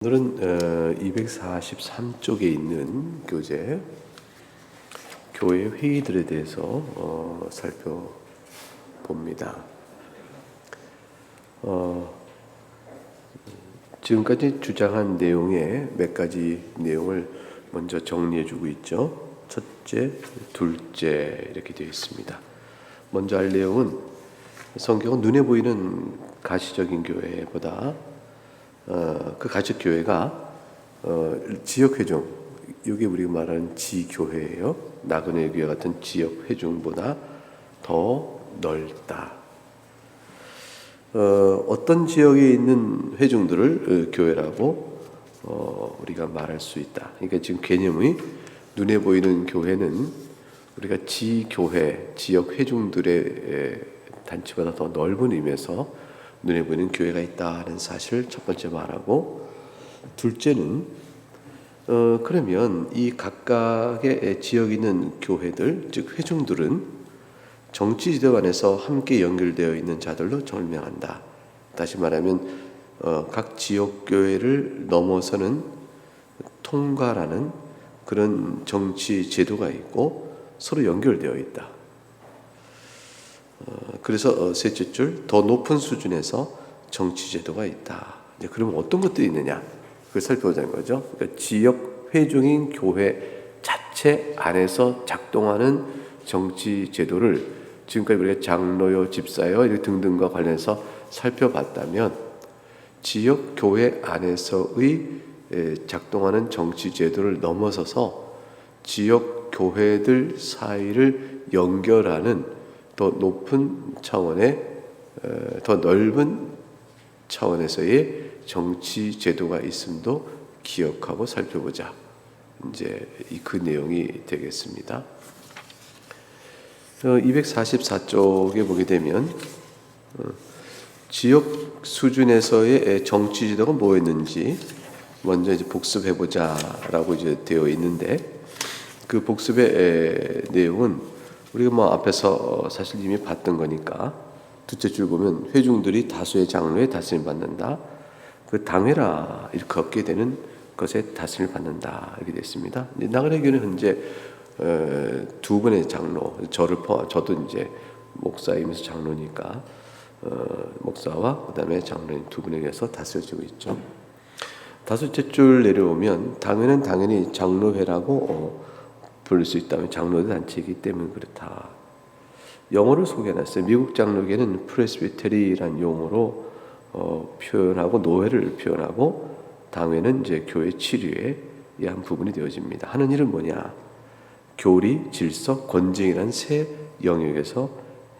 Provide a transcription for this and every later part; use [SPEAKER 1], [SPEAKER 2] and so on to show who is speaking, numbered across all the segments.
[SPEAKER 1] 오늘은 243쪽에 있는 교재, 교회 회의들에 대해서 살펴봅니다. 지금까지 주장한 내용의 몇 가지 내용을 먼저 정리해주고 있죠. 첫째, 둘째 이렇게 되어 있습니다. 먼저 할 내용은 성경은 눈에 보이는 가시적인 교회보다 그 가축 교회가 지역 회중, 이게 우리가 말하는 지교회예요. 나그네 교회 같은 지역 회중보다 더 넓다. 어떤 지역에 있는 회중들을 교회라고 우리가 말할 수 있다. 그러니까 지금 개념의 눈에 보이는 교회는 우리가 지교회, 지역 회중들의 단체보다 더 넓은 의미에서 눈에 보이는 교회가 있다는 사실을 첫 번째 말하고, 둘째는 그러면 이 각각의 지역에 있는 교회들, 즉 회중들은 정치 지도 안에서 함께 연결되어 있는 자들로 설명한다. 다시 말하면 각 지역 교회를 넘어서는 통과라는 그런 정치 제도가 있고 서로 연결되어 있다. 그래서 셋째 줄, 더 높은 수준에서 정치 제도가 있다. 이제 그러면 어떤 것들이 있느냐? 그걸 살펴보자는 거죠. 그러니까 지역 회중인 교회 자체 안에서 작동하는 정치 제도를 지금까지 우리가 장로요, 집사요 등등과 관련해서 살펴봤다면, 지역 교회 안에서의 작동하는 정치 제도를 넘어서서 지역 교회들 사이를 연결하는 더 높은 차원의, 더 넓은 차원에서의 정치 제도가 있음도 기억하고 살펴보자. 이제 그 내용이 되겠습니다. 244쪽에 보게 되면 지역 수준에서의 정치 제도가 뭐였는지 먼저 이제 복습해보자라고 이제 되어 있는데, 그 복습의 내용은 우리가 앞에서 사실 이미 봤던 거니까, 둘째 줄 보면 회중들이 다수의 장로의 다스림 받는다. 그 당회라 이렇게 얻게 되는 것에 다스림을 받는다 이렇게 되어 있습니다. 나그네 교회는 현재 두 분의 장로, 저도 이제 목사이면서 장로니까 목사와 그다음에 장로인 두 분에 의해서 다스려지고 있죠. 다섯째 줄 내려오면 당회는 당연히 장로회라고 부를 수 있다면 장로들 단체이기 때문에 그렇다. 영어를 소개해놨어요. 미국 장로계는 프레스비테리라는 용어로 표현하고, 노회를 표현하고, 당회는 이제 교회 치료의 한 부분이 되어집니다. 하는 일은 뭐냐? 교리, 질서, 권징이라는 세 영역에서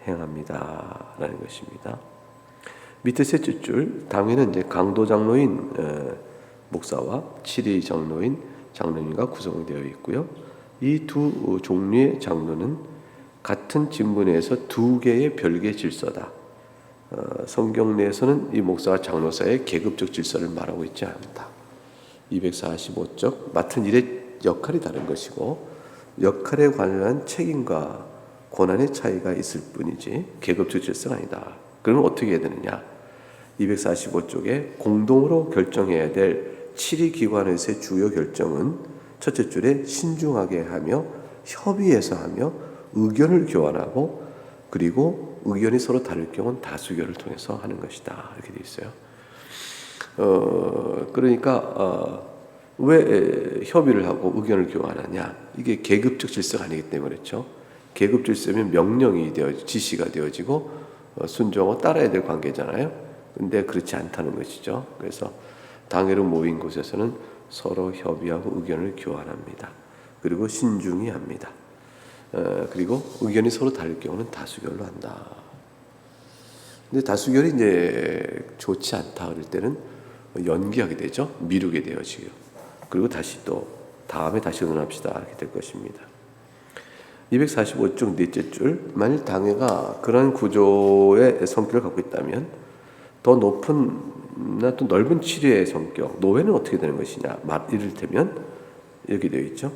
[SPEAKER 1] 행합니다라는 것입니다. 밑에 셋째 줄, 당회는 이제 강도 장로인 목사와 치리 장로인 장로님과 구성되어 있고요. 이 두 종류의 장로는 같은 직분에서 두 개의 별개의 질서다. 성경 내에서는 이 목사와 장로 사이의 계급적 질서를 말하고 있지 않다. 245쪽, 맡은 일의 역할이 다른 것이고 역할에 관련한 책임과 권한의 차이가 있을 뿐이지 계급적 질서가 아니다. 그러면 어떻게 해야 되느냐? 245쪽에 공동으로 결정해야 될 7위 기관에서의 주요 결정은 첫째 줄에 신중하게 하며 협의해서 하며 의견을 교환하고, 그리고 의견이 서로 다를 경우는 다수결을 통해서 하는 것이다 이렇게 되어 있어요. 그러니까 왜 협의를 하고 의견을 교환하냐? 이게 계급적 질서가 아니기 때문에 그렇죠. 계급 질서면 명령이 지시가 되어지고 순종하고 따라야 될 관계잖아요. 근데 그렇지 않다는 것이죠. 그래서 당회로 모인 곳에서는 서로 협의하고 의견을 교환합니다. 그리고 신중히 합니다. 그리고 의견이 서로 다를 경우는 다수결로 한다. 근데 다수결이 이제 좋지 않다 그럴 때는 연기하게 되죠. 미루게 되어지고. 그리고 다시 또 다음에 다시 의논합시다 이렇게 될 것입니다. 245쪽 넷째 줄, 만일 당회가 그런 구조의 성격을 갖고 있다면 더 높은 또 넓은 치료의 성격, 노회는 어떻게 되는 것이냐? 이를테면 이렇게 되어 있죠.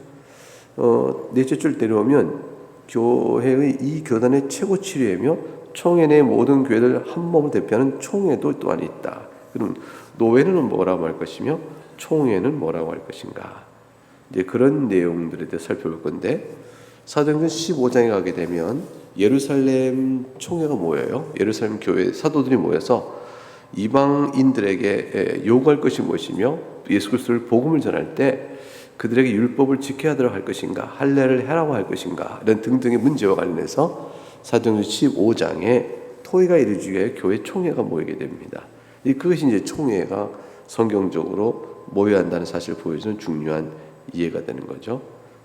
[SPEAKER 1] 넷째 줄 내려오면 교회의 이 교단의 최고 치료이며 총회 내 모든 교회들 한 몸을 대표하는 총회도 또한 있다. 그럼 노회는 뭐라고 할 것이며 총회는 뭐라고 할 것인가. 이제 그런 내용들에 대해 살펴볼 건데 사도행전 15장에 가게 되면 예루살렘 총회가 모여요. 예루살렘 교회 사도들이 모여서 이방인들에게 요구할 것이 무엇이며 예수 그리스도를 복음을 전할 때 그들에게 율법을 지켜야 하도록 할 것인가, 할례를 해라고 할 것인가, 이런 등등의 문제와 관련해서 사도행전 15장에 토의가 이루어지기 위해 교회 총회가 모이게 됩니다. 그것이 이제 총회가 성경적으로 모여야 한다는 사실을 보여주는 중요한 이해가 되는 거죠.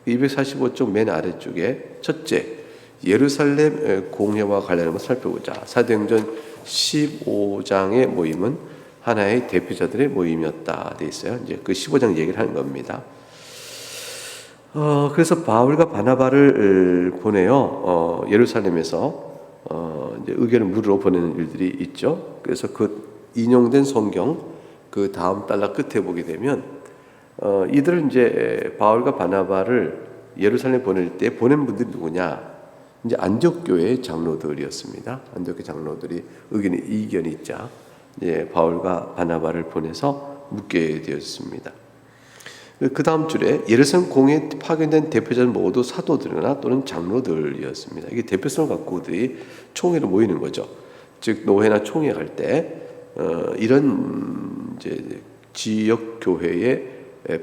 [SPEAKER 1] 245쪽 맨 아래쪽에 첫째, 예루살렘 공회와 관련한 것을 살펴보자. 사도행전 15장의 모임은 하나의 대표자들의 모임이었다 돼 있어요. 이제 그 15장 얘기를 하는 겁니다. 그래서 바울과 바나바를 보내요. 예루살렘에서 이제 의견을 물으러 보내는 일들이 있죠. 그래서 그 인용된 성경 그 다음 달락 끝에 보게 되면 이들은 이제 바울과 바나바를 예루살렘 보낼 때 보낸 분들이 누구냐? 이제 안디옥 교회의 장로들이었습니다. 안디옥 교회 장로들이 이견이 있자 이제 바울과 바나바를 보내서 묻게 되었습니다. 그 다음 줄에 예루살렘 공회에 파견된 대표자는 모두 사도들이나 또는 장로들이었습니다. 이게 대표성을 갖고 그들이 총회로 모이는 거죠. 즉 노회나 총회 갈 때 이런 이제 지역 교회에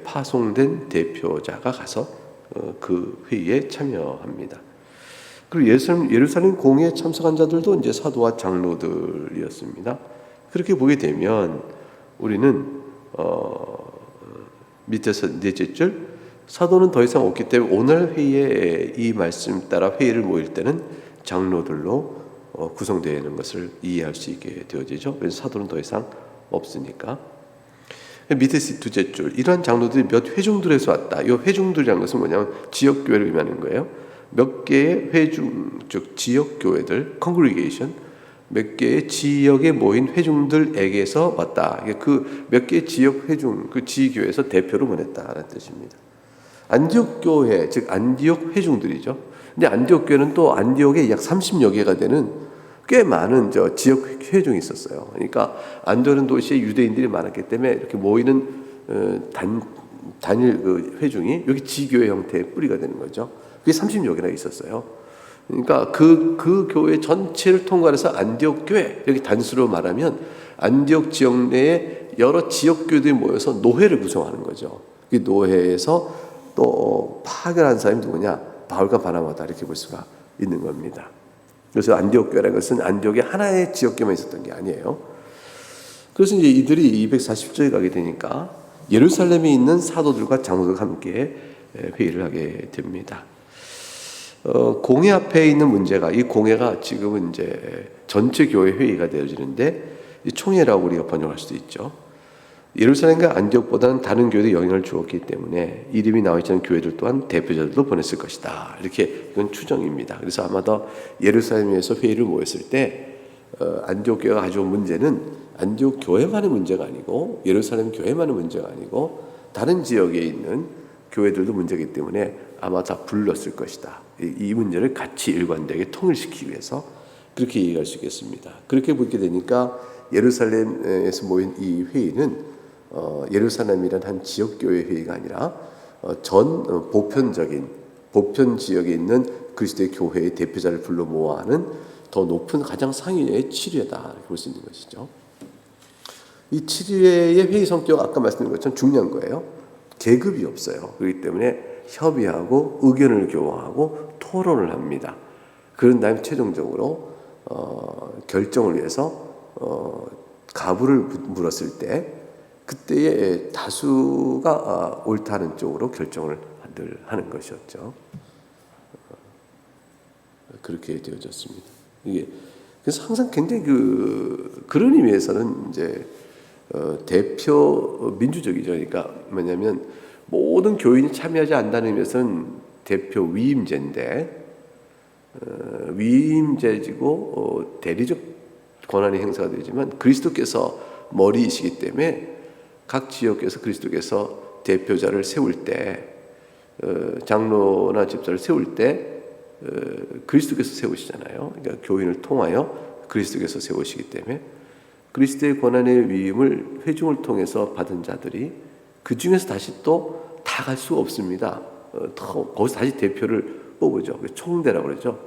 [SPEAKER 1] 파송된 대표자가 가서 그 회의에 참여합니다. 그리고 예루살렘 공회에 참석한 자들도 이제 사도와 장로들이었습니다. 그렇게 보게 되면 우리는 밑에서 넷째 줄 사도는 더 이상 없기 때문에 오늘 회의에 이 말씀 따라 회의를 모일 때는 장로들로 구성되어 있는 것을 이해할 수 있게 되어지죠. 그래서 사도는 더 이상 없으니까. 밑에 두째 줄 이러한 장로들이 몇 회중들에서 왔다. 이 회중들이라는 것은 뭐냐면 지역 교회를 의미하는 거예요. 몇 개의 회중, 즉 지역 교회들, congregation, 몇 개의 지역에 모인 회중들에게서 왔다. 그 몇 개의 지역 회중, 그 지교회에서 대표로 보냈다라는 뜻입니다. 안디옥 교회, 즉 안디옥 회중들이죠. 근데 안디옥 교회는 또 안디옥에 약 30여 개가 되는 꽤 많은 지역 회중이 있었어요. 그러니까 안디옥은 도시에 유대인들이 많았기 때문에 이렇게 모이는 단일 그 회중이 여기 지교회 형태의 뿌리가 되는 거죠. 그게 30여 개나 있었어요. 그러니까 그 교회 전체를 통괄해서 안디옥 교회, 여기 단수로 말하면 안디옥 지역 내에 여러 지역 교회들이 모여서 노회를 구성하는 거죠. 그 노회에서 또 파견한 사람이 누구냐? 바울과 바나바다 이렇게 볼 수가 있는 겁니다. 그래서 안디옥 교회라는 것은 안디옥에 하나의 지역 교회만 있었던 게 아니에요. 그래서 이제 이들이 240조에 가게 되니까 예루살렘에 있는 사도들과 장로들과 함께 회의를 하게 됩니다. 공회 앞에 있는 문제가 이 공회가 지금은 이제 전체 교회 회의가 되어지는데 총회라고 우리가 번역할 수도 있죠. 예루살렘과 안디옥보다는 다른 교회도 영향을 주었기 때문에 이름이 나와 있지 않은 교회들 또한 대표자들도 보냈을 것이다. 이렇게 이건 추정입니다. 그래서 아마도 예루살렘에서 회의를 모였을 때 안디옥 교회가 가져온 문제는 안디옥 교회만의 문제가 아니고 예루살렘 교회만의 문제가 아니고 다른 지역에 있는 교회들도 문제이기 때문에 아마 다 불렀을 것이다. 이 문제를 같이 일관되게 통일시키기 위해서 그렇게 얘기할 수 있겠습니다. 그렇게 보게 되니까 예루살렘에서 모인 이 회의는 예루살렘이란 한 지역교회 회의가 아니라 전 보편 지역에 있는 그리스도의 교회의 대표자를 불러 모아하는 더 높은 가장 상위의 치료다 이렇게 볼 수 있는 것이죠. 이 치료의 회의 성격 아까 말씀드린 것처럼 중요한 거예요. 계급이 없어요. 그렇기 때문에 협의하고 의견을 교환하고 토론을 합니다. 그런 다음에 최종적으로 결정을 위해서 가부를 물었을 때 그때의 다수가 옳다는 쪽으로 결정을 늘 하는 것이었죠. 그렇게 되어졌습니다. 이게 그래서 항상 굉장히 그런 의미에서는 이제 대표 민주적이죠. 그러니까 뭐냐면 모든 교인이 참여하지 않는다는 의미에서는 대표 위임제인데 위임제지고 대리적 권한이 행사가 되지만 그리스도께서 머리이시기 때문에 각 지역에서 그리스도께서 대표자를 세울 때 장로나 집사를 세울 때 그리스도께서 세우시잖아요. 그러니까 교인을 통하여 그리스도께서 세우시기 때문에 그리스도의 권한의 위임을 회중을 통해서 받은 자들이 그 중에서 다시 또 다 갈 수가 없습니다. 거기서 다시 대표를 뽑으죠. 총대라고 그러죠.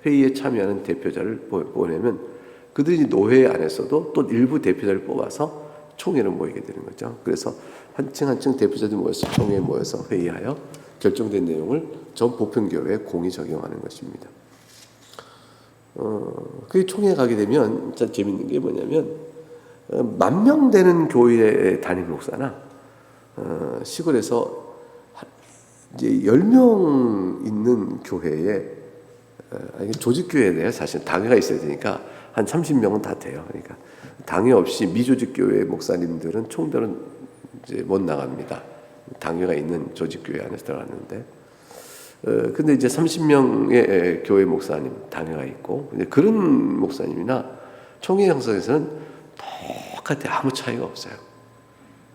[SPEAKER 1] 회의에 참여하는 대표자를 보내면 그들이 노회 안에서도 또 일부 대표자를 뽑아서 총회를 모이게 되는 거죠. 그래서 한층 대표자들이 모여서 총회에 모여서 회의하여 결정된 내용을 전 보편교회에 공의 적용하는 것입니다. 그 총회에 가게 되면 진짜 재밌는 게 뭐냐면 10,000명 되는 교회의 담임 목사나 시골에서 이제 10명 있는 교회에 조직교회에 사실 당회가 있어야 되니까 한 30명은 다 돼요. 그러니까 당회 없이 미조직교회 목사님들은 총들은 이제 못 나갑니다. 당회가 있는 조직교회 안에서 들어갔는데, 근데 이제 30명의 교회 목사님 당회가 있고, 이제 그런 목사님이나 총회 형성에서는 똑같아 아무 차이가 없어요.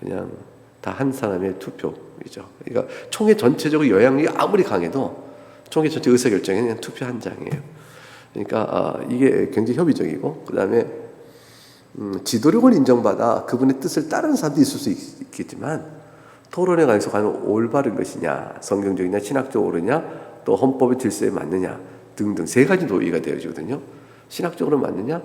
[SPEAKER 1] 그냥 다 한 사람의 투표이죠. 그러니까 총회 전체적으로 영향력이 아무리 강해도 총회 전체 의사결정에는 그냥 투표 한 장이에요. 그러니까 이게 굉장히 협의적이고, 그 다음에 지도력을 인정받아 그분의 뜻을 따르는 사람도 있을 수 있겠지만 토론에 관해서 과연 올바른 것이냐, 성경적이냐, 신학적으로냐, 또 헌법의 질서에 맞느냐 등등 세 가지 논의가 되어지거든요. 신학적으로 맞느냐,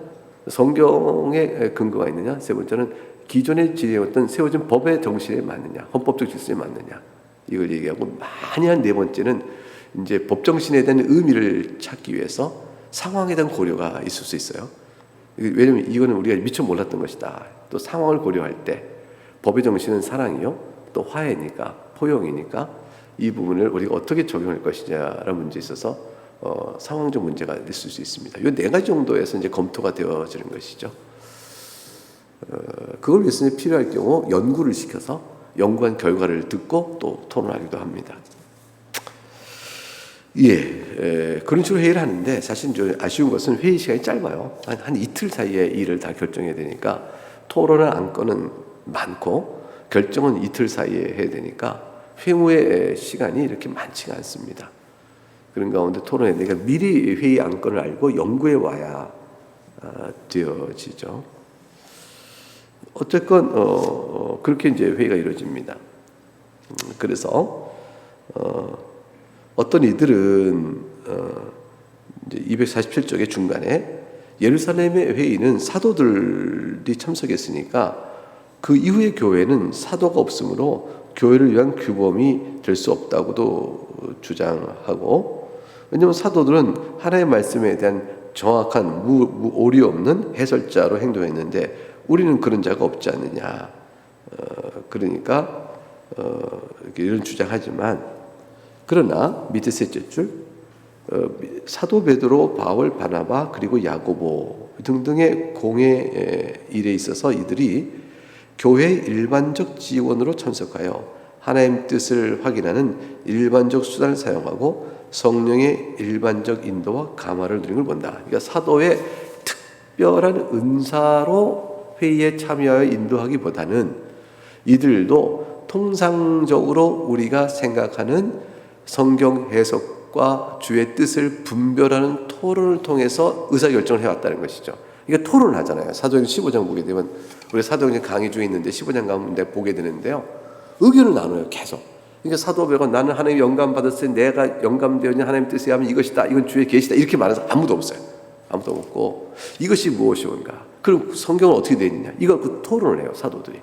[SPEAKER 1] 성경에 근거가 있느냐, 세 번째는 기존에 지내왔던 세워진 법의 정신에 맞느냐, 헌법적 질서에 맞느냐, 이걸 얘기하고, 많이 한 네 번째는 이제 법 정신에 대한 의미를 찾기 위해서 상황에 대한 고려가 있을 수 있어요. 왜냐하면 이거는 우리가 미처 몰랐던 것이다. 또 상황을 고려할 때 법의 정신은 사랑이요, 또 화해니까, 포용이니까 이 부분을 우리가 어떻게 적용할 것이냐라는 문제에 있어서 상황적 문제가 있을 수 있습니다. 이 네 가지 정도에서 이제 검토가 되어지는 것이죠. 그걸 위해서 필요할 경우 연구를 시켜서 연구한 결과를 듣고 또 토론하기도 합니다. 그런 식으로 회의를 하는데, 사실 좀 아쉬운 것은 회의 시간이 짧아요. 한 이틀 사이에 일을 다 결정해야 되니까 토론을 안건은 많고 결정은 이틀 사이에 해야 되니까 회의의 시간이 이렇게 많지가 않습니다. 그런 가운데 토론에 내가 미리 회의 안건을 알고 연구해 와야 되어지죠. 어쨌건 그렇게 이제 회의가 이루어집니다. 그래서 어떤 이들은 이제 247쪽의 중간에 예루살렘의 회의는 사도들이 참석했으니까 그 이후의 교회는 사도가 없으므로 교회를 위한 규범이 될 수 없다고도 주장하고, 왜냐하면 사도들은 하나님의 말씀에 대한 정확한 오리 없는 해설자로 행동했는데 우리는 그런 자가 없지 않느냐. 그러니까 이런 주장하지만, 그러나 밑에 셋째 줄 사도 베드로, 바울, 바나바 그리고 야고보 등등의 공회 일에 있어서 이들이 교회의 일반적 지원으로 참석하여 하나님의 뜻을 확인하는 일반적 수단을 사용하고 성령의 일반적 인도와 감화를 누리는 걸 본다. 그러니까 사도의 특별한 은사로 회의에 참여하여 인도하기보다는 이들도 통상적으로 우리가 생각하는 성경 해석과 주의 뜻을 분별하는 토론을 통해서 의사결정을 해왔다는 것이죠. 이게 토론을 하잖아요. 사도행전 15장 보게 되면, 우리 사도행전 강의 중에 있는데 15장 가운데 보게 되는데요, 의견을 나눠요, 계속. 그러니까 사도백은 나는 하나님 영감 받았을 때 내가 영감되었냐, 하나님 뜻에 하면 이것이다, 이건 주의 계시다, 이렇게 말해서 아무도 없어요. 아무도 없고, 이것이 무엇이온가, 그럼 성경은 어떻게 되어 있느냐, 이걸 그 토론을 해요, 사도들이.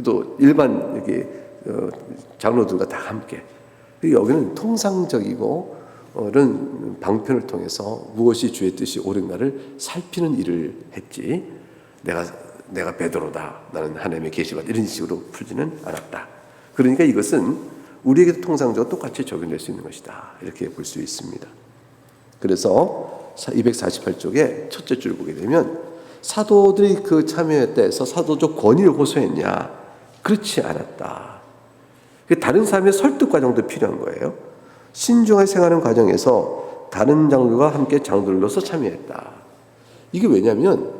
[SPEAKER 1] 또 일반 이렇게 장로들과 다 함께. 여기는 통상적이고 이런 방편을 통해서 무엇이 주의 뜻이 옳은가를 살피는 일을 했지, 내가 베드로다, 나는 하나님의 계시받, 이런 식으로 풀지는 않았다. 그러니까 이것은 우리에게도 통상적으로 똑같이 적용될 수 있는 것이다, 이렇게 볼 수 있습니다. 그래서 248쪽에 첫째 줄 보게 되면, 사도들이 그 참여했다 해서 사도적 권위를 호소했냐? 그렇지 않았다. 다른 사람의 설득 과정도 필요한 거예요. 신중하게 생활하는 과정에서 다른 장로들과 함께 장로들로서 참여했다. 이게 왜냐하면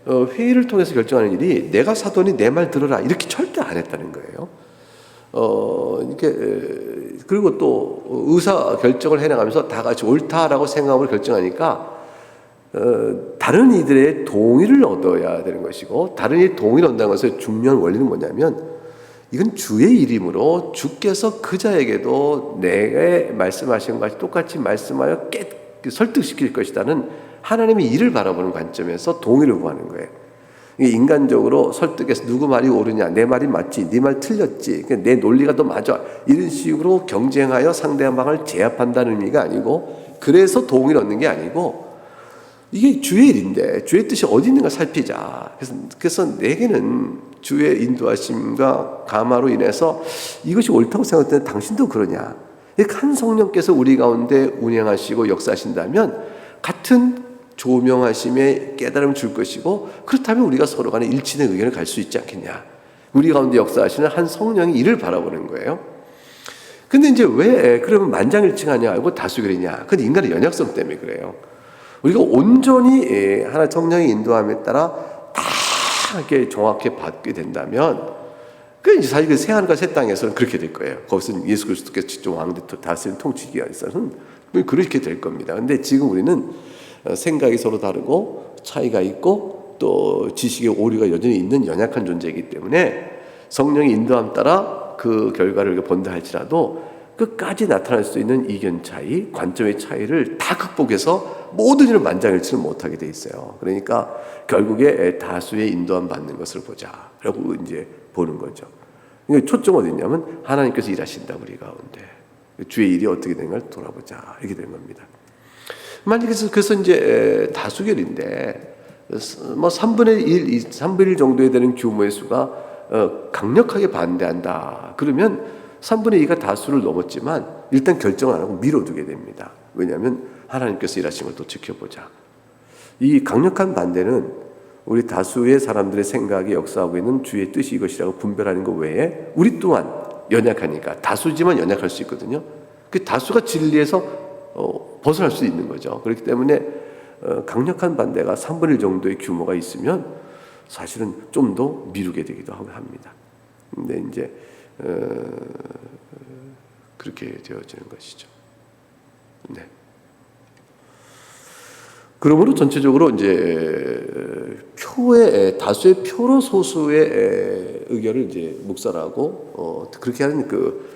[SPEAKER 1] 회의를 통해서 결정하는 일이 내가 사도니 내 말 들어라, 이렇게 절대 안 했다는 거예요. 이렇게 그리고 또 의사 결정을 해나가면서 다 같이 옳다라고 생각을 결정하니까 다른 이들의 동의를 얻어야 되는 것이고, 다른 이의 동의를 얻는다는 것의 중요한 원리는 뭐냐면, 이건 주의 이름으로 주께서 그 자에게도 내게 말씀하신 것과 똑같이 말씀하여 설득시킬 것이다는 하나님의 일을 바라보는 관점에서 동의를 구하는 거예요. 인간적으로 설득해서 누구 말이 옳으냐, 내 말이 맞지, 네 말 틀렸지, 내 논리가 더 맞아, 이런 식으로 경쟁하여 상대방을 제압한다는 의미가 아니고, 그래서 동의를 얻는 게 아니고, 이게 주의 일인데 주의 뜻이 어디 있는가 살피자. 그래서 내게는 주의 인도하심과 감화로 인해서 이것이 옳다고 생각되는데 당신도 그러냐. 한 성령께서 우리 가운데 운행하시고 역사하신다면 같은 조명하심에 깨달음을 줄 것이고, 그렇다면 우리가 서로 간에 일치된 의견을 갈 수 있지 않겠냐. 우리 가운데 역사하시는 한 성령이 이를 바라보는 거예요. 근데 이제 왜 그러면 만장일치하냐 알고 다수결이냐. 그건 인간의 연약성 때문에 그래요. 우리가 온전히 하나 성령의 인도함에 따라 다 이렇게 정확히 받게 된다면, 그 이제 사실 그 새하늘과 새 땅에서는 그렇게 될 거예요. 거기서는 예수 그리스도께서 직접 왕대 다스리는 통치기가 있어서는 그렇게 될 겁니다. 근데 지금 우리는 생각이 서로 다르고 차이가 있고 또 지식의 오류가 여전히 있는 연약한 존재이기 때문에 성령의 인도함 따라 그 결과를 본다 할지라도 끝까지 나타날 수 있는 이견 차이, 관점의 차이를 다 극복해서 모든 일을 만장일치를 못하게 돼 있어요. 그러니까 결국에 다수의 인도함 받는 것을 보자라고 이제 보는 거죠. 초점 어디 있냐면 하나님께서 일하신다 우리 가운데, 주의 일이 어떻게 되는가를 돌아보자, 이렇게 된 겁니다. 만약에 그래서 이제 다수결인데 뭐 3분의 1 정도에 되는 규모의 수가 강력하게 반대한다. 그러면 3분의 2가 다수를 넘었지만 일단 결정을 안 하고 미뤄두게 됩니다. 왜냐하면 하나님께서 일하신 걸 또 지켜보자. 이 강력한 반대는 우리 다수의 사람들의 생각이 역사하고 있는 주의 뜻이 이것이라고 분별하는 것 외에 우리 또한 연약하니까, 다수지만 연약할 수 있거든요. 그 다수가 진리에서 벗어날 수 있는 거죠. 그렇기 때문에 강력한 반대가 3분의 1 정도의 규모가 있으면 사실은 좀 더 미루게 되기도 합니다. 근데 이제 그렇게 되어지는 것이죠. 네. 그러므로 전체적으로 이제 다수의 표로 소수의 의견을 이제 묵살하고 그렇게 하는 그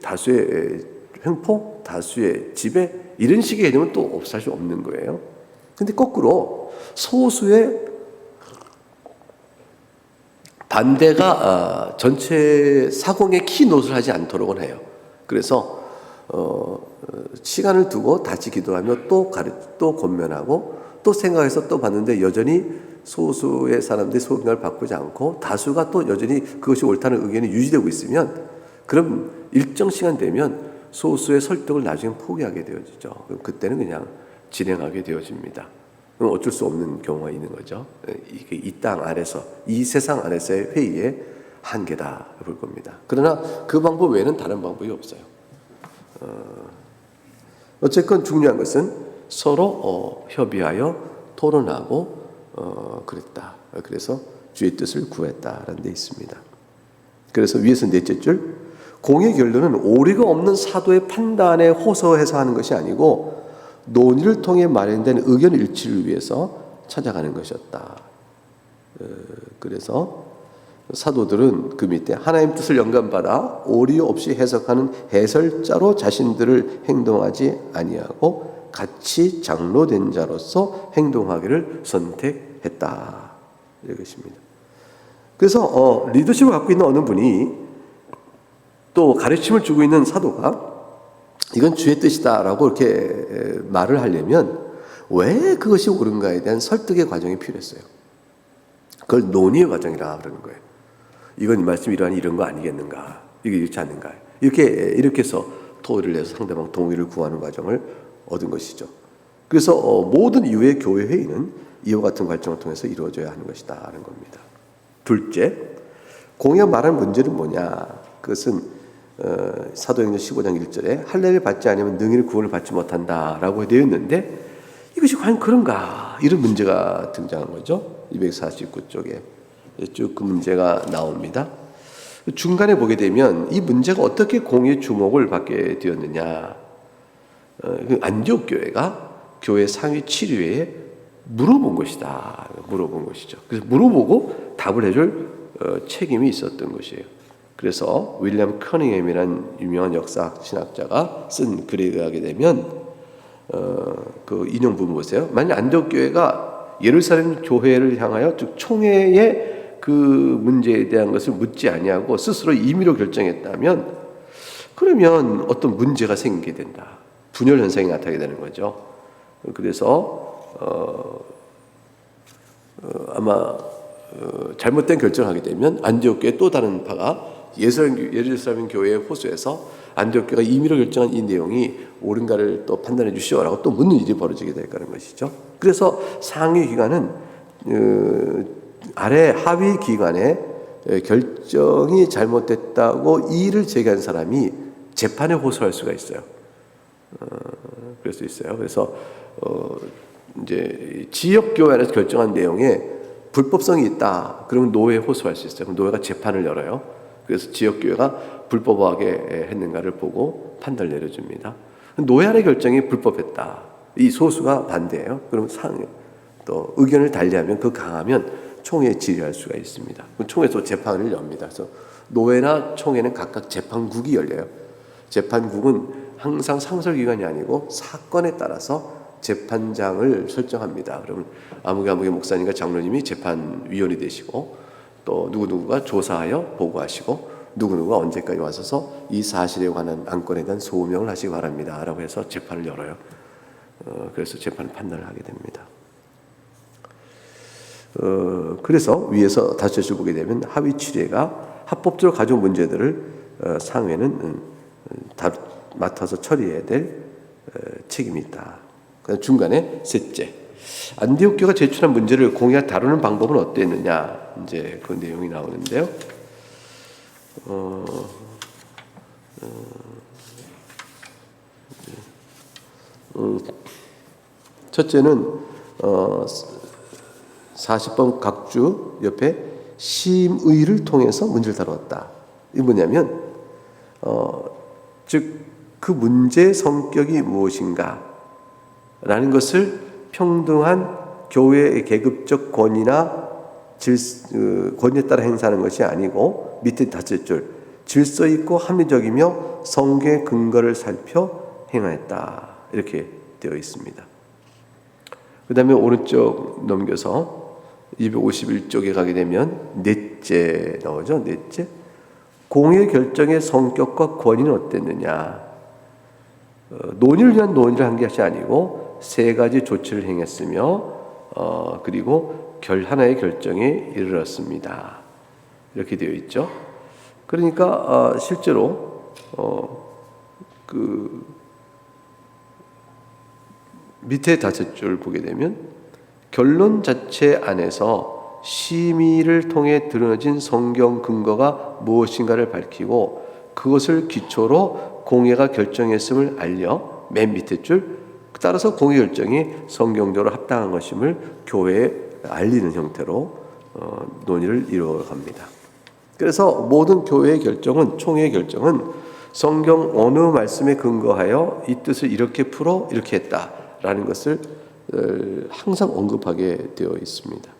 [SPEAKER 1] 다수의 횡포, 다수의 지배, 이런 식의 개념은 또 사실 없는 거예요. 근데 거꾸로 소수의 반대가 전체 사공의 키노트를 하지 않도록은 해요. 그래서 시간을 두고 다시 기도하며 또 권면하고 또 생각해서 또 봤는데 여전히 소수의 사람들이 소견을 바꾸지 않고 다수가 또 여전히 그것이 옳다는 의견이 유지되고 있으면, 그럼 일정 시간 되면 소수의 설득을 나중에 포기하게 되어지죠. 그럼 그때는 그냥 진행하게 되어집니다. 그럼 어쩔 수 없는 경우가 있는 거죠. 이게 이 땅 아래서, 이 세상 안에서의 회의의 한계다 볼 겁니다. 그러나 그 방법 외에는 다른 방법이 없어요. 어쨌건 중요한 것은 서로 협의하여 토론하고 그랬다. 그래서 주의 뜻을 구했다라는 데 있습니다. 그래서 위에서 넷째 줄, 공의 결론은 오리가 없는 사도의 판단에 호소해서 하는 것이 아니고 논의를 통해 마련된 의견 일치를 위해서 찾아가는 것이었다. 그래서 사도들은 그 밑에 하나님 뜻을 영감받아 오리 없이 해석하는 해설자로 자신들을 행동하지 아니하고 같이 장로된 자로서 행동하기를 선택했다. 이것입니다. 그래서 리더십을 갖고 있는 어느 분이 또 가르침을 주고 있는 사도가 이건 주의 뜻이다라고 이렇게 말을 하려면 왜 그것이 옳은가에 대한 설득의 과정이 필요했어요. 그걸 논의의 과정이라 그러는 거예요. 이건 이 말씀 이러하니 이런 거 아니겠는가? 이게 이렇지 않는가? 이렇게 해서 토의를 해서 상대방 동의를 구하는 과정을 얻은 것이죠. 그래서 모든 이후의 교회 회의는 이와 같은 과정을 통해서 이루어져야 하는 것이다라는 겁니다. 둘째, 공의가 말하는 문제는 뭐냐? 그것은 사도행전 15장 1절에 할례를 받지 않으면 능히 구원을 받지 못한다라고 되어 있는데, 이것이 과연 그런가? 이런 문제가 등장한 거죠. 249쪽에 쭉 그 문제가 나옵니다. 중간에 보게 되면 이 문제가 어떻게 공의의 주목을 받게 되었느냐, 안디옥 교회가 교회 상위 7위에 물어본 것이다. 물어본 것이죠. 그래서 물어보고 답을 해줄 책임이 있었던 것이에요. 그래서 윌리엄 커닝햄이라는 유명한 역사 신학자가 쓴 글에 의하게 되면 그 인용 부분 보세요. 만약 안디옥 교회가 예루살렘 교회를 향하여 즉 총회의 그 문제에 대한 것을 묻지 아니하고 스스로 임의로 결정했다면 그러면 어떤 문제가 생기게 된다. 분열 현상이 나타나게 되는 거죠. 그래서 아마 잘못된 결정을 하게 되면 안디옥 교회 또 다른 파가 예루살렘 교회에 호소해서 안디옥 교회가 임의로 결정한 이 내용이 옳은가를 또 판단해 주시오라고 또 묻는 일이 벌어지게 될 거라는 것이죠. 그래서 상위 기관은 아래 하위 기관의 결정이 잘못됐다고 이의를 제기한 사람이 재판에 호소할 수가 있어요. 그럴 수 있어요. 그래서 이제 지역 교회 안에서 결정한 내용에 불법성이 있다. 그러면 노회에 호소할 수 있어요. 그럼 노회가 재판을 열어요. 그래서 지역 교회가 불법하게 했는가를 보고 판단을 내려줍니다. 노회 안의 결정이 불법했다. 이 소수가 반대예요. 그럼 또 의견을 달리하면 그 강하면 총회에 질의할 수가 있습니다. 총회에서 재판을 엽니다. 그래서 노회나 총회는 각각 재판국이 열려요. 재판국은 항상 상설기관이 아니고 사건에 따라서 재판장을 설정합니다. 그러면 아무개 목사님과 장로님이 재판위원이 되시고 또 누구누구가 조사하여 보고하시고 누구누구가 언제까지 와서서 이 사실에 관한 안건에 대한 소명을 하시기 바랍니다. 라고 해서 재판을 열어요. 그래서 재판 판단을 하게 됩니다. 그래서 위에서 다시 보게 되면 하위 7회가 합법적으로 가져온 문제들을 상회는 맡아서 처리해야 될 책임이 있다. 중간에 셋째, 안디옥 교회가 제출한 문제를 공의가 다루는 방법은 어땠느냐, 이제 그 내용이 나오는데요. 첫째는 40번 각주 옆에 심의를 통해서 문제를 다루었다. 이게 뭐냐면 즉 그 문제의 성격이 무엇인가 라는 것을 평등한 교회의 계급적 권위나 권위에 따라 행사하는 것이 아니고 밑에 다섯 줄 질서 있고 합리적이며 성경의 근거를 살펴 행하였다. 이렇게 되어 있습니다. 그 다음에 오른쪽 넘겨서 251쪽에 가게 되면 넷째 나오죠. 넷째, 공의 결정의 성격과 권위는 어땠느냐. 논의를 위한 논의를 한 것이 아니고 세 가지 조치를 행했으며 그리고 하나의 결정에 이르렀습니다. 이렇게 되어 있죠. 그러니까 실제로 그 밑에 다섯 줄 보게 되면 결론 자체 안에서 심의를 통해 드러진 성경 근거가 무엇인가를 밝히고 그것을 기초로 공회가 결정했음을 알려 맨 밑에 줄 따라서 공회 결정이 성경적으로 합당한 것임을 교회에 알리는 형태로 논의를 이루어갑니다. 그래서 모든 교회의 결정은 총회의 결정은 성경 어느 말씀에 근거하여 이 뜻을 이렇게 풀어 이렇게 했다라는 것을 항상 언급하게 되어 있습니다.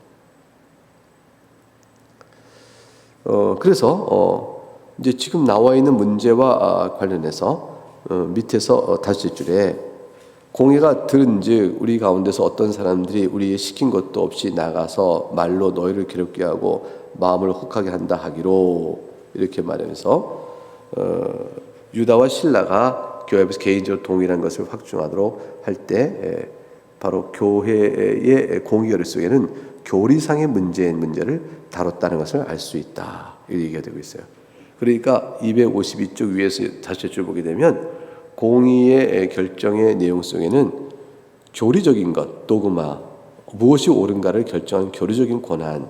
[SPEAKER 1] 그래서 이제 지금 나와 있는 문제와 관련해서 밑에서 다시 줄에 공회가 들은즉 우리 가운데서 어떤 사람들이 우리 시킨 것도 없이 나가서 말로 너희를 괴롭게 하고 마음을 혹하게 한다 하기로 이렇게 말하면서 유다와 실라가 교회 앞에서 개인적으로 동일한 것을 확증하도록 할 때 바로 교회의 공의 속에는 교리상의 문제를 다뤘다는 것을 알 수 있다. 이렇게 얘기가 되고 있어요. 그러니까 252쪽 위에서 다시 줄 보게 되면 공의의 결정의 내용 속에는 교리적인 것, 도그마, 무엇이 옳은가를 결정하는 교리적인 권한,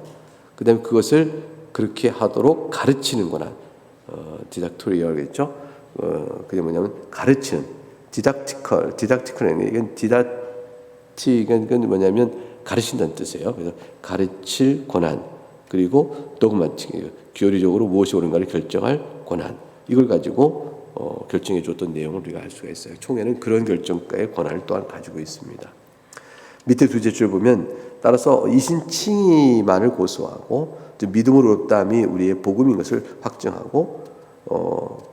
[SPEAKER 1] 그 다음에 그것을 그렇게 하도록 가르치는 권한, 디닥토리얼이겠죠. 그게 뭐냐면 가르치는, 디닥티컬은 이건 뭐냐면 가르친다는 뜻이에요. 그래서 가르칠 권한, 그리고 도그마틱, 교리적으로 무엇이 옳은가를 결정할 권한, 이걸 가지고 결정해 줬던 내용을 우리가 알 수가 있어요. 총회는 그런 결정가의 권한을 또한 가지고 있습니다. 밑에 두째 줄 보면 따라서 이신칭의만을 고수하고 믿음으로 의롭다함이 우리의 복음인 것을 확증하고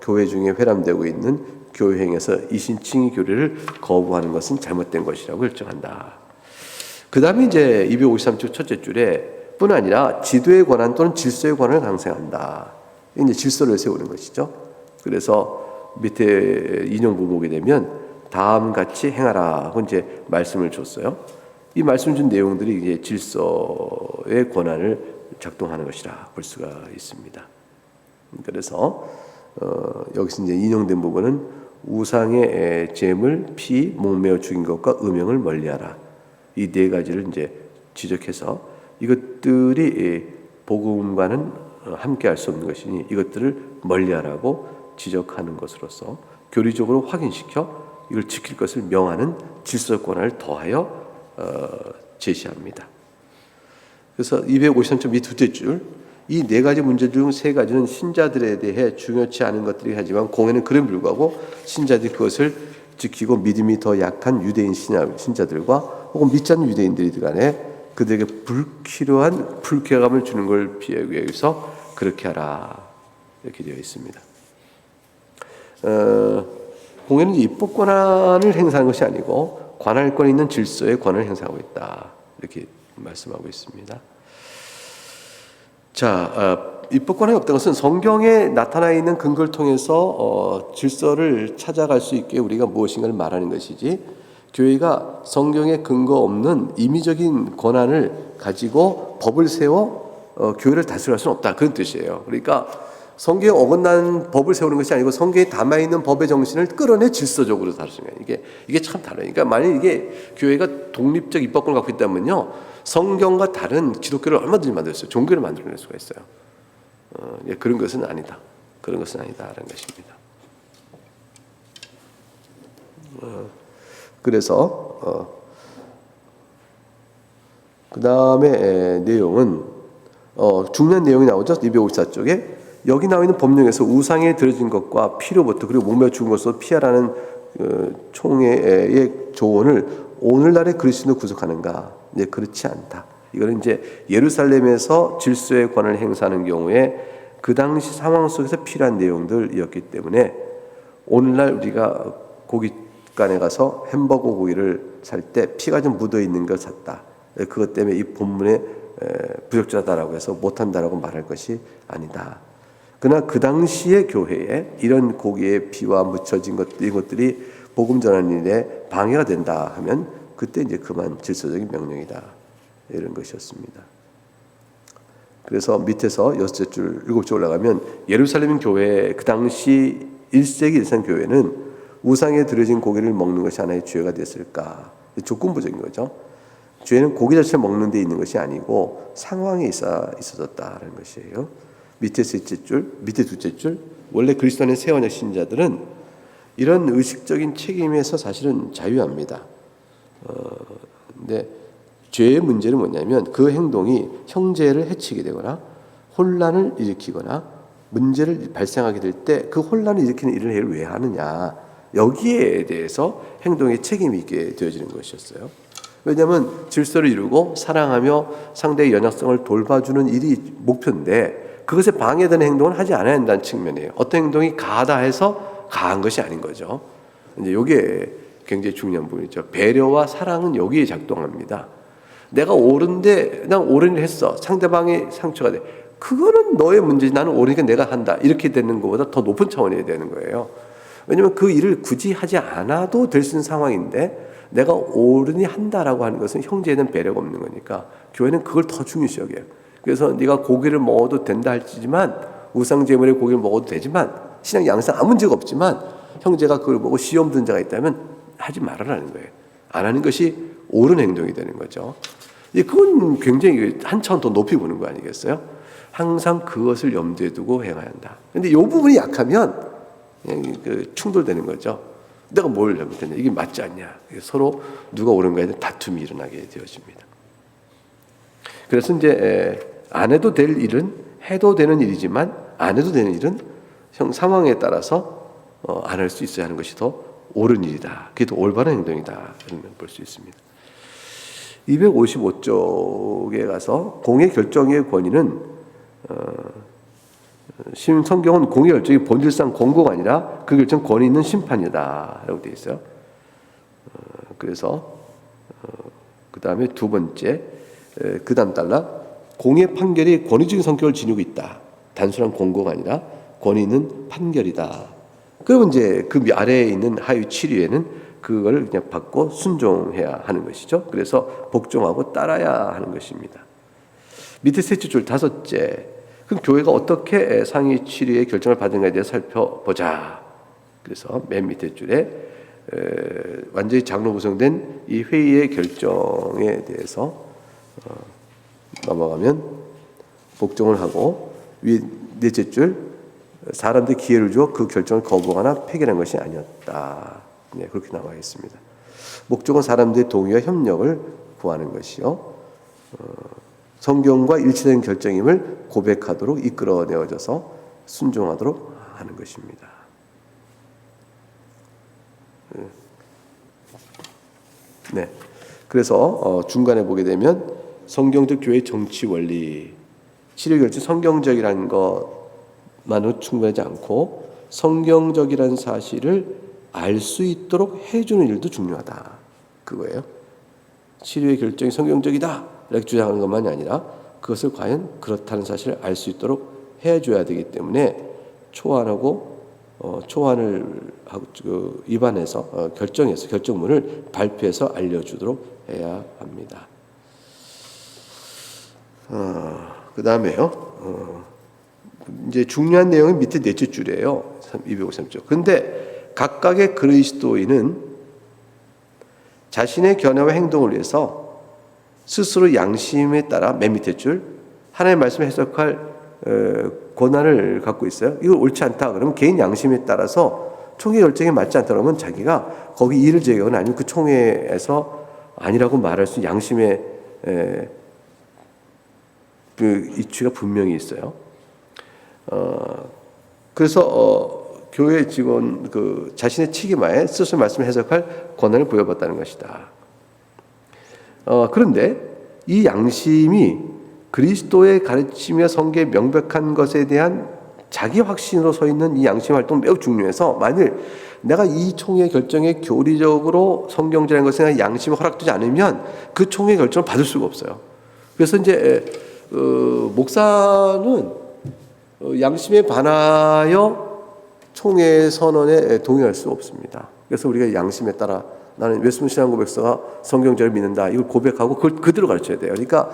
[SPEAKER 1] 교회 중에 회람되고 있는 교회행에서 이신칭의 교리를 거부하는 것은 잘못된 것이라고 결정한다. 그 다음에 이제 253쪽 첫째 줄에 뿐 아니라 지도의 권한 또는 질서의 권한을 강행한다. 이제 질서를 세우는 것이죠. 그래서 밑에 인용부 보게 되면 다음 같이 행하라 하고 이제 말씀을 줬어요. 이 말씀 준 내용들이 이제 질서의 권한을 작동하는 것이라 볼 수가 있습니다. 그래서 여기서 이제 인용된 부분은 우상의 제물, 피, 목매어 죽인 것과 음행을 멀리하라. 이 네 가지를 이제 지적해서 이것들이 복음과는 함께할 수 없는 것이니 이것들을 멀리하라고 지적하는 것으로서 교리적으로 확인시켜 이걸 지킬 것을 명하는 질서권을 더하여 제시합니다. 그래서 253점 이 두째 줄, 이 네 가지 문제 중 세 가지는 신자들에 대해 중요치 않은 것들이 하지만 공회는 그럼에 불구하고 신자들이 그것을 지키고 믿음이 더 약한 유대인 신자들과 혹은 믿지 않는 유대인들이 간에 그들에게 불필요한 불쾌감을 주는 걸 피하기 위해서 그렇게 하라 이렇게 되어 있습니다. 공회는 입법 권한을 행사하는 것이 아니고 관할권 있는 질서의 권한을 행사하고 있다 이렇게 말씀하고 있습니다. 자, 입법 권한이 없다는 것은 성경에 나타나 있는 근거를 통해서 질서를 찾아갈 수 있게 우리가 무엇인가를 말하는 것이지 교회가 성경에 근거 없는 임의적인 권한을 가지고 법을 세워 교회를 다스릴 수는 없다 그런 뜻이에요. 그러니까 성경에 어긋난 법을 세우는 것이 아니고 성경에 담아 있는 법의 정신을 끌어내 질서적으로 다루는 거예요. 이게 참 달라요. 그러니까 만약 이게 교회가 독립적 입법권을 갖고 있다면요, 성경과 다른 기독교를 얼마든지 만들 수 있어요. 종교를 만들어낼 수가 있어요. 그런 것은 아니다. 그런 것은 아니다라는 것입니다. 그래서 그 다음에 내용은 중요한 내용이 나오죠. 254쪽에 여기 나와 있는 법령에서 우상에 들어진 것과 피로부터 그리고 목매어 죽은 것으로 피하라는 총회의 조언을 오늘날의 그리스도인도 구속하는가? 이제 그렇지 않다. 이거는 이제 예루살렘에서 질서의 권한을 행사하는 경우에 그 당시 상황 속에서 필요한 내용들이었기 때문에 오늘날 우리가 고깃간에 가서 햄버거 고기를 살 때 피가 좀 묻어 있는 걸 샀다. 그것 때문에 이 본문에 부적절하다라고 해서 못한다라고 말할 것이 아니다. 그러나 그 당시의 교회에 이런 고기에 피와 묻혀진 이것들이 복음 전하는 일에 방해가 된다 하면 그때 이제 그만 질서적인 명령이다. 이런 것이었습니다. 그래서 밑에서 6줄, 7줄 올라가면 예루살렘 교회 그 당시 1세기 일상 교회는 우상에 들여진 고기를 먹는 것이 하나의 죄가 됐을까? 조건부적인 거죠. 죄는 고기 자체를 먹는 데 있는 것이 아니고 상황에 있어졌다는 것이에요. 밑에 셋째 줄, 밑에 둘째 줄, 원래 그리스도 안에 새 언약 신자들은 이런 의식적인 책임에서 사실은 자유합니다. 근데 죄의 문제는 뭐냐면 그 행동이 형제를 해치게 되거나 혼란을 일으키거나 문제를 발생하게 될 때 그 혼란을 일으키는 일을 왜 하느냐, 여기에 대해서 행동에 책임이 있게 되어지는 것이었어요. 왜냐하면 질서를 이루고 사랑하며 상대의 연약성을 돌봐주는 일이 목표인데 그것에 방해되는 행동을 하지 않아야 한다는 측면이에요. 어떤 행동이 가하다 해서 가한 것이 아닌 거죠. 이제 이게 굉장히 중요한 부분이죠. 배려와 사랑은 여기에 작동합니다. 내가 옳은데 난 옳은 일 했어. 상대방이 상처가 돼. 그거는 너의 문제지. 나는 옳으니까 내가 한다. 이렇게 되는 것보다 더 높은 차원이 되는 거예요. 왜냐하면 그 일을 굳이 하지 않아도 될 수 있는 상황인데 내가 옳으니 한다라고 하는 것은 형제에는 배려가 없는 거니까 교회는 그걸 더 중요시 여겨요. 그래서 네가 고기를 먹어도 된다 할지만 우상 제물의 고기를 먹어도 되지만 신앙 양상 아무 문제가 없지만 형제가 그걸 보고 시험 든 자가 있다면 하지 말아라는 거예요. 안 하는 것이 옳은 행동이 되는 거죠. 그건 굉장히 한 차원 더 높이 보는 거 아니겠어요? 항상 그것을 염두에 두고 행해야 한다. 근데 이 부분이 약하면 충돌되는 거죠. 내가 뭘 잘못했냐, 이게 맞지 않냐, 서로 누가 옳은가에 대한 다툼이 일어나게 되어집니다. 그래서 이제 안 해도 될 일은 해도 되는 일이지만 안 해도 되는 일은 상황에 따라서 안 할 수 있어야 하는 것이 더 옳은 일이다. 그게 더 올바른 행동이다. 이런 볼 수 있습니다. 255쪽에 가서 공의 결정의 권위는 성경은 공의 결정이 본질상 공고가 아니라 그 결정 권위 있는 심판이다 라고 되어 있어요. 그래서 그 다음에 두 번째 그 다음 달라 공의 판결이 권위적인 성격을 지니고 있다. 단순한 공고가 아니라 권위 있는 판결이다. 그러면 이제 그 아래에 있는 하위 7위에는 그걸 그냥 받고 순종해야 하는 것이죠. 그래서 복종하고 따라야 하는 것입니다. 밑에 셋째 줄 다섯째. 그럼 교회가 어떻게 상위 7위의 결정을 받은가에 대해 살펴보자. 그래서 맨 밑에 줄에 완전히 장로 구성된 이 회의의 결정에 대해서 넘어가면 복종을 하고 위 넷째 줄 사람들이 기회를 주어 그 결정을 거부하거나 폐기한 것이 아니었다. 네, 그렇게 나와 있습니다. 목적은 사람들의 동의와 협력을 구하는 것이요. 성경과 일치된 결정임을 고백하도록 이끌어내어져서 순종하도록 하는 것입니다. 네, 그래서 중간에 보게 되면 성경적 교회의 정치 원리, 치료 결정 성경적이라는 것만으로 충분하지 않고 성경적이라는 사실을 알 수 있도록 해주는 일도 중요하다. 그거예요. 치료의 결정이 성경적이다 이렇게 주장하는 것만이 아니라 그것을 과연 그렇다는 사실을 알 수 있도록 해줘야 되기 때문에 초안을 하고 입안해서 결정해서 결정문을 발표해서 알려주도록 해야 합니다. 그 다음에요. 이제 중요한 내용은 밑에 넷째 줄이에요. 253쪽. 근데 각각의 그리스도인은 자신의 견해와 행동을 위해서 스스로 양심에 따라 맨 밑에 줄 하나님의 말씀을 해석할 권한을 갖고 있어요. 이거 옳지 않다 그러면 개인 양심에 따라서 총회 결정에 맞지 않다 그러면 자기가 거기 이의를 제기하거나 아니면 그 총회에서 아니라고 말할 수 있는 양심의 그 이치가 분명히 있어요. 그래서 교회 직원 자신의 책임하에 스스로 말씀을 해석할 권한을 부여받다는 것이다. 그런데 이 양심이 그리스도의 가르침과 성경의 명백한 것에 대한 자기 확신으로 서 있는 이 양심 활동 매우 중요해서 만일 내가 이 총회 결정에 교리적으로 성경적인 것에 양심이 허락되지 않으면 그 총회 결정을 받을 수가 없어요. 그래서 이제 목사는 양심에 반하여 총회 선언에 동의할 수 없습니다. 그래서 우리가 양심에 따라 나는 웨스민스터 신앙 고백서가 성경적을 믿는다. 이걸 고백하고 그걸 그대로 가르쳐야 돼요. 그러니까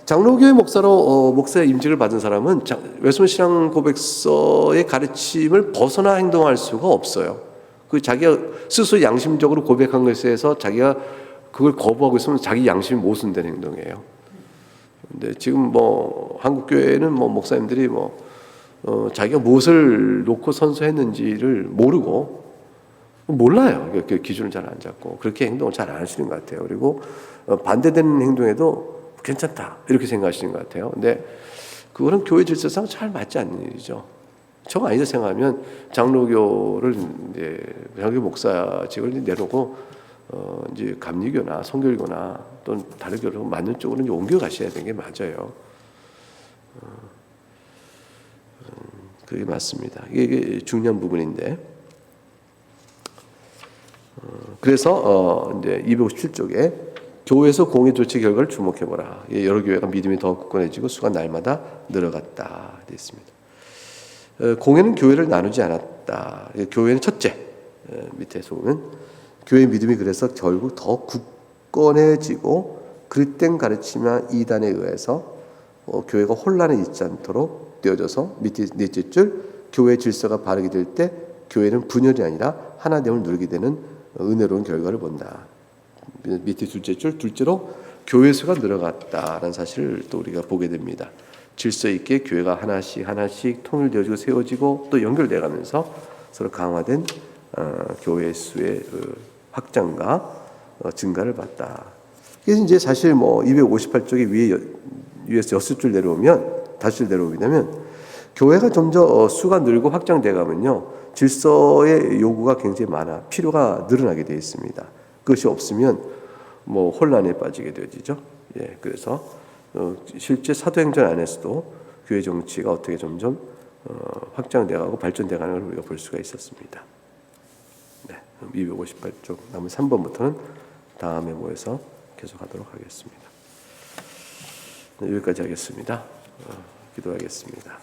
[SPEAKER 1] 장로교회 목사로 목사의 임직을 받은 사람은 웨스민스터 신앙 고백서의 가르침을 벗어나 행동할 수가 없어요. 그 자기가 스스로 양심적으로 고백한 것에 대해서 자기가 그걸 거부하고 있으면 자기 양심이 모순된 행동이에요. 근데 지금 한국 교회는 목사님들이 자기가 무엇을 놓고 선서했는지를 모르고 몰라요. 그 기준을 잘 안 잡고 그렇게 행동을 잘 안 하시는 것 같아요. 그리고 반대되는 행동에도 괜찮다 이렇게 생각하시는 것 같아요. 근데 그거는 교회 질서상 잘 맞지 않는 일이죠. 정 아니다 생각하면 장로교를 이제 장로교 목사직을 내놓고 이제 감리교나 성결교나 또는 다른 교로 맞는 쪽으로 이제 옮겨 가셔야 되는 게 맞아요. 그게 맞습니다. 이게 중요한 부분인데. 그래서 이제 257쪽에 교회에서 공의 조치 결과를 주목해보라. 여러 교회가 믿음이 더 굳건해지고 수가 날마다 늘어갔다 되어 있습니다. 공회는 교회를 나누지 않았다. 교회는 첫째 밑에서 보면 교회의 믿음이 그래서 결국 더 굳건해지고 그릇된 가르침이나 이단에 의해서 교회가 혼란에 있지 않도록 되어져서 밑에 넷째 줄 교회 질서가 바르게 될 때 교회는 분열이 아니라 하나됨을 누리게 되는 은혜로운 결과를 본다. 밑에 둘째 줄 둘째로 교회 수가 늘어갔다는 사실을 또 우리가 보게 됩니다. 질서 있게 교회가 하나씩 통일되어지고 세워지고 또 연결돼가면서 서로 강화된 교회 수의 확장과 증가를 봤다. 그래서 이제 사실 258쪽에 위에서 6줄 내려오면 5줄 내려오면 교회가 점점 수가 늘고 확장돼 가면요 질서의 요구가 굉장히 많아 필요가 늘어나게 되어 있습니다. 그것이 없으면 뭐 혼란에 빠지게 되어지죠. 예, 그래서 실제 사도행전 안에서도 교회 정치가 어떻게 점점 확장돼가고 발전돼가는 걸 우리가 볼 수가 있었습니다. 네, 258쪽 남은 3번부터는 다음에 모여서 계속하도록 하겠습니다. 네, 여기까지 하겠습니다. 기도하겠습니다.